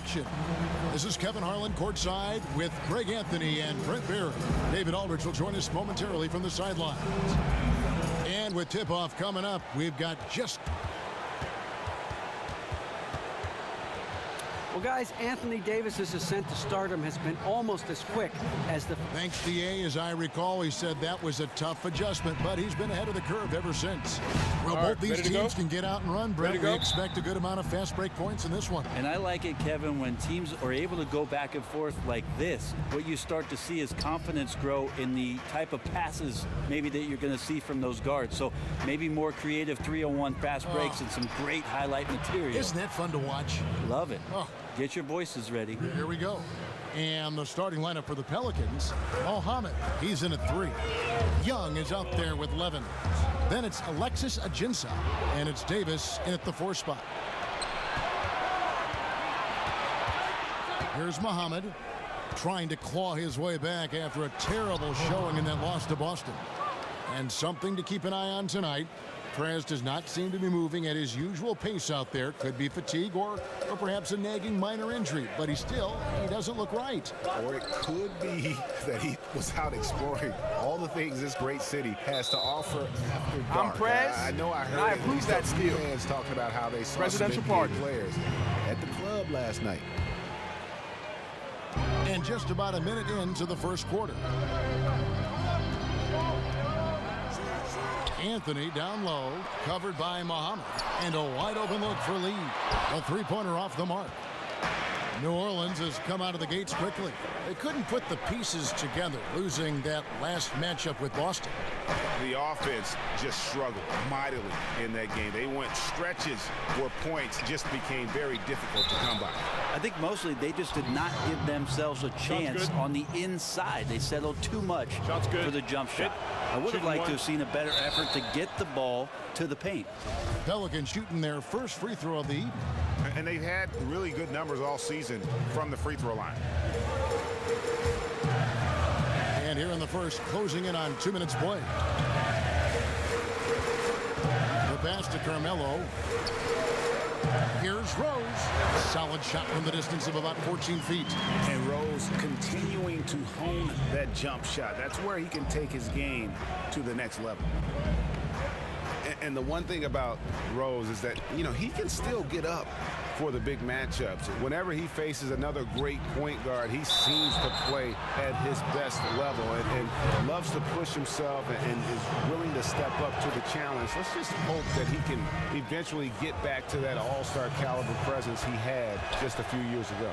action. This is Kevin Harlan courtside with Greg Anthony and Brent Barry. David Aldridge will join us momentarily from the sidelines. And with tip-off coming up, we've got just... Well, guys, Anthony Davis's ascent to stardom has been almost as quick as the... Thanks, DA. As I recall, he said that was a tough adjustment, but he's been ahead of the curve ever since. Well, both these teams can get out and run, Brett. We expect a good amount of fast break points in this one. And I like it, Kevin, when teams are able to go back and forth like this. What you start to see is confidence grow in the type of passes maybe that you're going to see from those guards. So maybe more creative 3-on-1 fast breaks and some great highlight material. Isn't that fun to watch? Love it. Get your voices ready. Here we go. And the starting lineup for the Pelicans, Mohammed, he's in at 3. Young is out there with Levin. Then it's Alexis Ajinça, and it's Davis in at the 4 spot. Here's Mohammed trying to claw his way back after a terrible showing in that loss to Boston. And something to keep an eye on tonight. Prez does not seem to be moving at his usual pace out there. Could be fatigue or perhaps a nagging minor injury, but he doesn't look right. Or it could be that he was out exploring all the things this great city has to offer after dark. I'm Prez. I know I heard I approve that steal. Fans talking about how they saw Presidential some party players at the club last night. And just about a minute into the first quarter. Anthony down low, covered by Mohammed, and a wide open look for Lee. A three-pointer off the mark. New Orleans has come out of the gates quickly. They couldn't put the pieces together, losing that last matchup with Boston. The offense just struggled mightily in that game. They went stretches where points just became very difficult to come by. I think mostly they just did not give themselves a chance on the inside. They settled too much for the jump shot. I would have liked to have seen a better effort to get the ball to the paint. Pelicans shooting their first free throw of the evening. And they've had really good numbers all season from the free throw line. And here in the first, closing in on 2 minutes play. The pass to Carmelo. Here's Rose. Solid shot from the distance of about 14 feet. And Rose continuing to hone that jump shot. That's where he can take his game to the next level. And the one thing about Rose is that, you know, he can still get up for the big matchups. Whenever he faces another great point guard, he seems to play at his best level and loves to push himself and is willing to step up to the challenge. Let's just hope that he can eventually get back to that all-star caliber presence he had just a few years ago.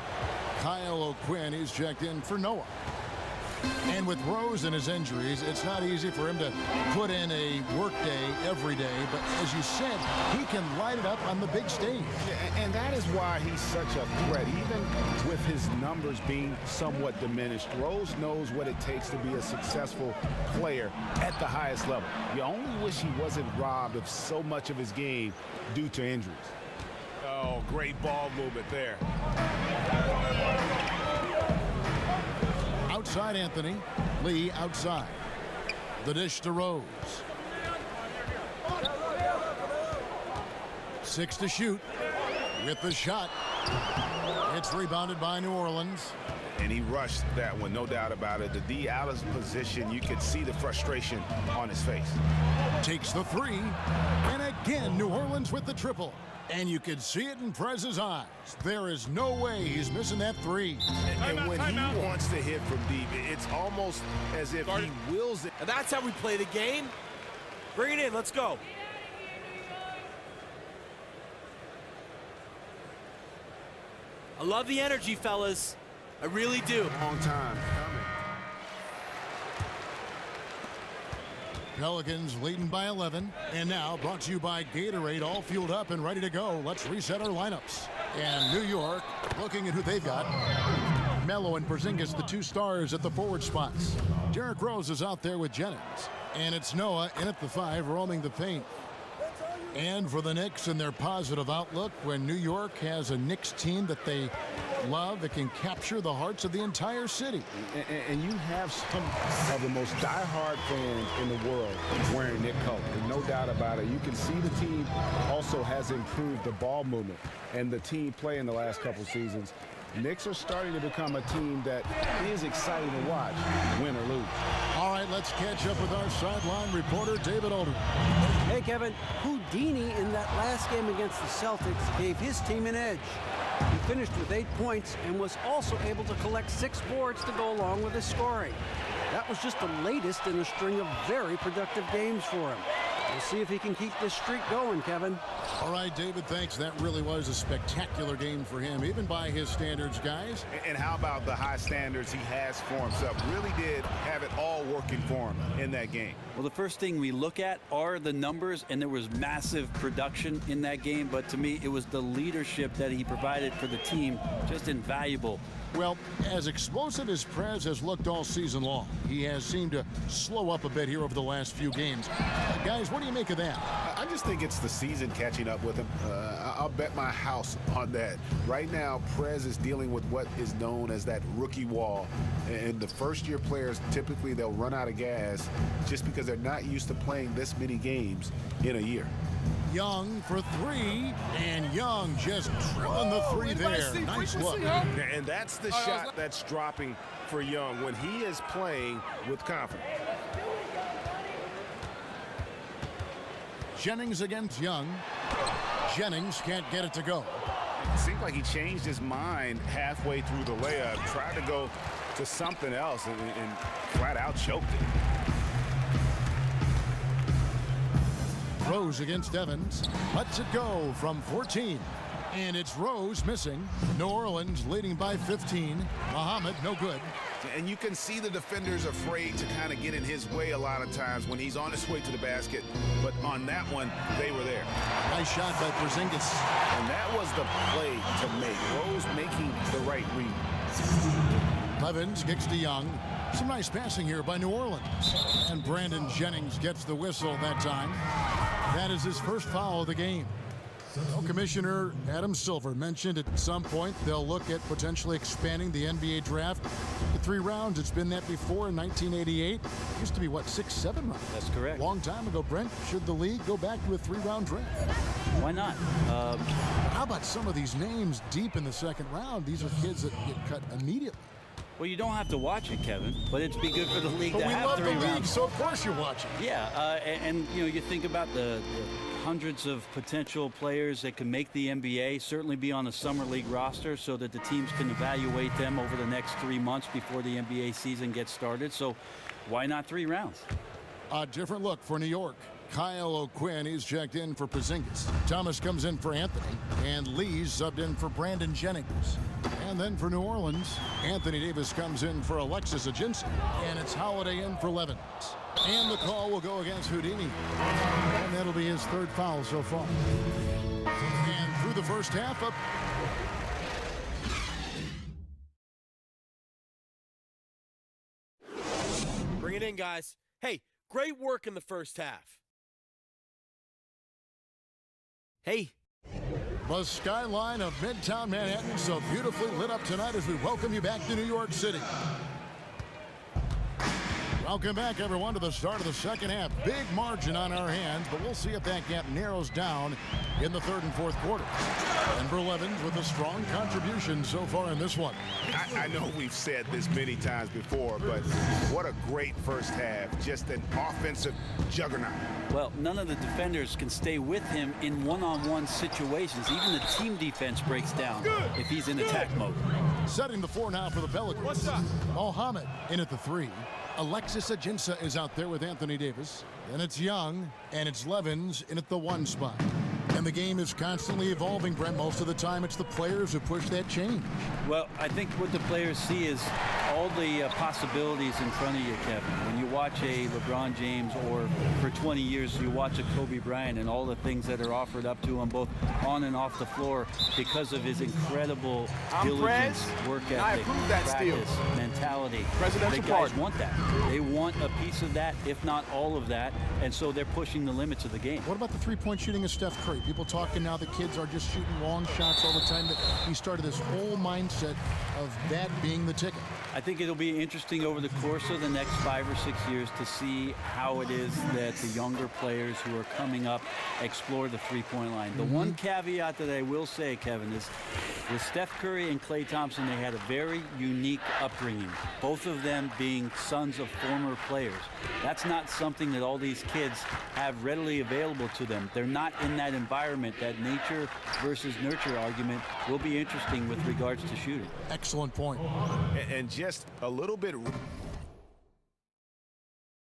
Kyle O'Quinn is checked in for Noah. And with Rose and his injuries, it's not easy for him to put in a work day every day. But as you said, he can light it up on the big stage. And that is why he's such a threat. Even with his numbers being somewhat diminished, Rose knows what it takes to be a successful player at the highest level. You only wish he wasn't robbed of so much of his game due to injuries. Oh, great ball movement there. Outside Anthony. Lee outside. The dish to Rose. 6 to shoot. With the shot. It's rebounded by New Orleans. And he rushed that one, no doubt about it. The D out of position, you could see the frustration on his face. Takes the 3. And again, New Orleans with the triple. And you could see it in Prez's eyes. There is no way he's missing that 3. And when he wants to hit from deep, it's almost as if he wills it. And that's how we play the game. Bring it in. Let's go. I love the energy, fellas. I really do. Long time coming. Pelicans leading by 11. And now brought to you by Gatorade, all fueled up and ready to go. Let's reset our lineups. And New York looking at who they've got. Melo and Porzingis, the 2 stars at the forward spots. Derrick Rose is out there with Jennings. And it's Noah in at the 5, roaming the paint. And for the Knicks and their positive outlook, when New York has a Knicks team that they Love that can capture the hearts of the entire city. And you have some of the most diehard fans in the world wearing Knicks color. No doubt about it. You can see the team also has improved the ball movement and the team play in the last couple seasons. Knicks are starting to become a team that is exciting to watch, win or lose. All right, let's catch up with our sideline reporter, David Alder. Hey, Kevin, Houdini in that last game against the Celtics gave his team an edge. He finished with 8 points and was also able to collect 6 boards to go along with his scoring. That was just the latest in a string of very productive games for him. We'll see if he can keep this streak going, Kevin. All right, David, thanks. That really was a spectacular game for him, even by his standards, guys. And how about the high standards he has for himself? Really did have it all working for him in that game. Well, the first thing we look at are the numbers, and there was massive production in that game. But to me, it was the leadership that he provided for the team, just invaluable. Well, as explosive as Prez has looked all season long, he has seemed to slow up a bit here over the last few games. Guys, what do you make of that? I just think it's the season catching up with him. I'll bet my house on that. Right now, Prez is dealing with what is known as that rookie wall. And the first-year players, typically they'll run out of gas just because they're not used to playing this many games in a year. Young for 3, and Young just drilling the 3 there. Nice look. And that's the shot that's dropping for Young when he is playing with confidence. Jennings against Young. Jennings can't get it to go. It seemed like he changed his mind halfway through the layup, tried to go to something else, and flat out choked it. Rose against Evans. Lets it go from 14. And it's Rose missing. New Orleans leading by 15. Muhammad, no good. And you can see the defenders afraid to kind of get in his way a lot of times when he's on his way to the basket. But on that one, they were there. Nice shot by Porzingis. And that was the play to make. Rose making the right read. Evans kicks to Young. Some nice passing here by New Orleans. And Brandon Jennings gets the whistle that time. That is his first foul of the game. Well, Commissioner Adam Silver mentioned at some point they'll look at potentially expanding the NBA draft to 3 rounds. It's been that before in 1988. It used to be, what, 6, 7 rounds? That's correct. Long time ago, Brent. Should the league go back to a 3-round draft? Why not? How about some of these names deep in the second round? These are kids that get cut immediately. Well, you don't have to watch it, Kevin, but it's be good for the league But to we have love 3 the league, rounds. so of course you watch it. Yeah, and you know, you think about the hundreds of potential players that can make the NBA, certainly be on the summer league roster so that the teams can evaluate them over the next 3 months before the NBA season gets started. So why not 3 rounds? A different look for New York. Kyle O'Quinn is checked in for Porzingis. Thomas comes in for Anthony. And Lee's subbed in for Brandon Jennings. And then for New Orleans, Anthony Davis comes in for Alexis Ajinça. And it's Holiday in for Levens. And the call will go against Houdini. And that'll be his 3rd foul so far. And through the first half, up. Bring it in, guys. Hey, great work in the first half. Hey. The skyline of Midtown Manhattan so beautifully lit up tonight as we welcome you back to New York City. Welcome back, everyone, to the start of the second half. Big margin on our hands, but we'll see if that gap narrows down in the 3rd and 4th quarters. Denver Levens with a strong contribution so far in this one. I know we've said this many times before, but what a great first half. Just an offensive juggernaut. Well, none of the defenders can stay with him in one-on-one situations. Even the team defense breaks down if he's in attack mode. Setting the 4 now for the Pelicans. What's up? Mohamed in at the 3. Alexis Ajinça is out there with Anthony Davis. Then it's Young, and it's Levens in at the 1 spot. And the game is constantly evolving, Brent. Most of the time, it's the players who push that change. Well, I think what the players see is all the possibilities in front of you, Kevin. When you watch a LeBron James, or for 20 years you watch a Kobe Bryant, and all the things that are offered up to him both on and off the floor because of his incredible diligence, work ethic, practice, mentality. The guys want that. They want a piece of that, if not all of that, and so they're pushing the limits of the game. What about the 3-point shooting of Steph Curry? People talking now the kids are just shooting long shots all the time. That he started this whole mindset of that being the ticket. I think it'll be interesting over the course of the next 5 or 6 years to see how it is that the younger players who are coming up explore the three-point line. The one caveat that I will say, Kevin, is with Steph Curry and Klay Thompson, they had a very unique upbringing, both of them being sons of former players. That's not something that all these kids have readily available to them. They're not in that environment. That nature versus nurture argument will be interesting with regards to shooting. Excellent point. And just a little bit